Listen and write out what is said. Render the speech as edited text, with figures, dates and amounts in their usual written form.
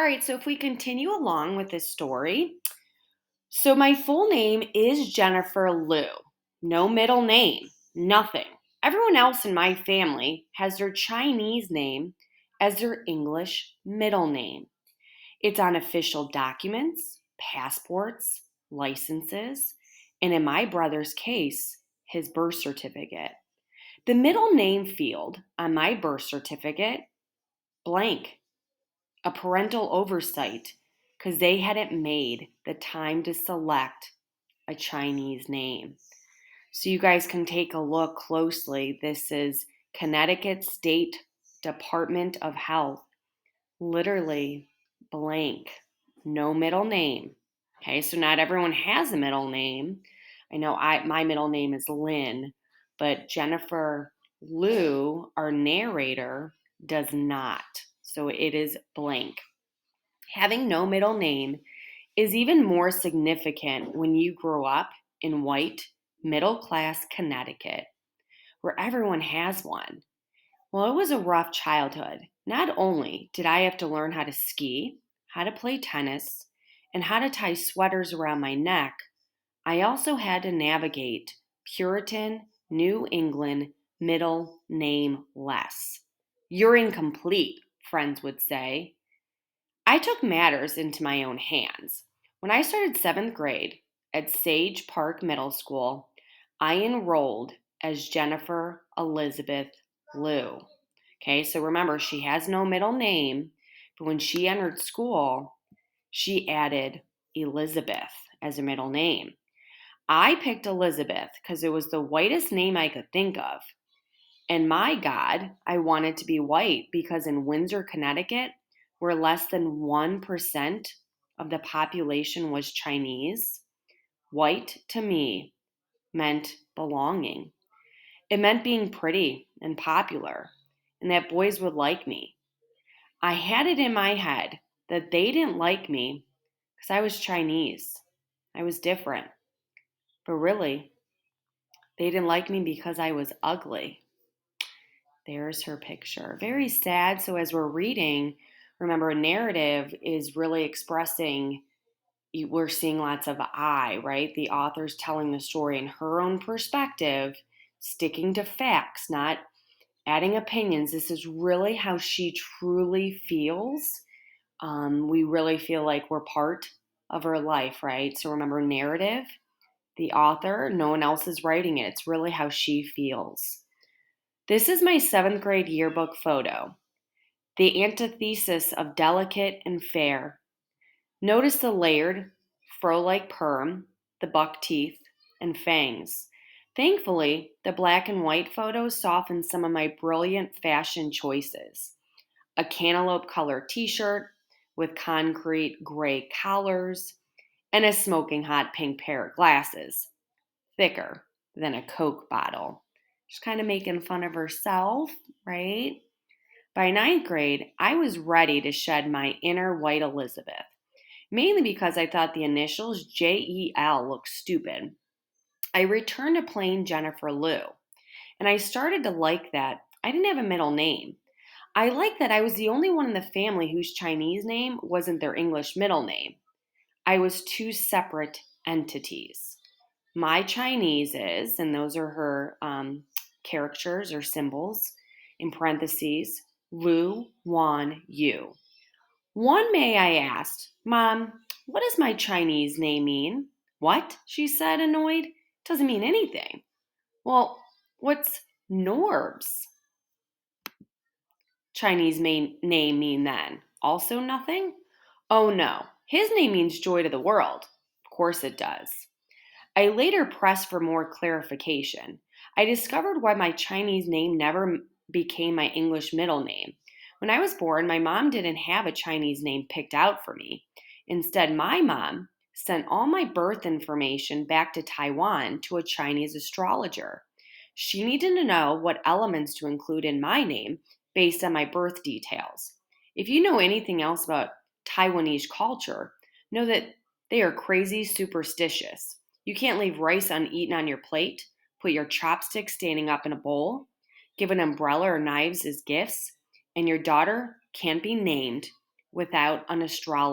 right, so if we continue along with this story, so my full name is Jennifer Liu. No middle name, nothing. Everyone else in my family has their Chinese name as their English middle name. It's on official documents, passports, licenses, and in my brother's case, his birth certificate. The middle name field on my birth certificate, blank, a parental oversight because they hadn't made the time to select a Chinese name. So you guys can take a look closely. This is Connecticut State Department of Health. Literally blank, no middle name. Okay, so not everyone has a middle name. I know my middle name is Lynn, but Jennifer Liu, our narrator, does not. So it is blank. Having no middle name is even more significant when you grow up in white, middle class Connecticut, where everyone has one. Well, it was a rough childhood. Not only did I have to learn how to ski, how to play tennis, and how to tie sweaters around my neck, I also had to navigate Puritan New England middle name less. You're incomplete, friends would say. I took matters into my own hands. When I started seventh grade at Sage Park Middle School, I enrolled as Jennifer Elizabeth Liu. Okay, so remember, she has no middle name, but when she entered school, she added Elizabeth as a middle name. I picked Elizabeth because it was the whitest name I could think of. And my God, I wanted to be white because in Windsor, Connecticut, where less than 1% of the population was Chinese, white to me meant belonging. It meant being pretty and popular, and that boys would like me. I had it in my head that they didn't like me because I was Chinese. I was different. But really, they didn't like me because I was ugly. There's her picture. Very sad. So as we're reading, remember, a narrative is really expressing, we're seeing lots of I, right? The author's telling the story in her own perspective, sticking to facts, not adding opinions. This is really how she truly feels. We really feel like we're part of her life, right? So remember, narrative, the author, no one else is writing it. It's really how she feels. This is my seventh grade yearbook photo, the antithesis of delicate and fair. Notice the layered, fro-like perm, the buck teeth, and fangs. Thankfully, the black and white photos softened some of my brilliant fashion choices. A cantaloupe colored t-shirt with concrete gray collars, and a smoking hot pink pair of glasses, thicker than a Coke bottle. She's kind of making fun of herself, right? By ninth grade, I was ready to shed my inner white Elizabeth, mainly because I thought the initials JEL looked stupid. I returned to plain Jennifer Liu, and I started to like that I didn't have a middle name. I liked that I was the only one in the family whose Chinese name wasn't their English middle name. I was two separate entities. My Chinese is, and those are her characters or symbols in parentheses, Lu Wan Yu. One May I asked, Mom, what does my Chinese name mean? What? She said, annoyed. Doesn't mean anything. Well, what's Norb's Chinese name mean then? Also nothing? Oh no, his name means joy to the world. Of course it does. I later pressed for more clarification. I discovered why my Chinese name never became my English middle name. When I was born, my mom didn't have a Chinese name picked out for me. Instead, my mom sent all my birth information back to Taiwan to a Chinese astrologer. She needed to know what elements to include in my name based on my birth details. If you know anything else about Taiwanese culture, know that they are crazy superstitious. You can't leave rice uneaten on your plate, put your chopsticks standing up in a bowl, give an umbrella or knives as gifts, and your daughter can't be named without an astrologer.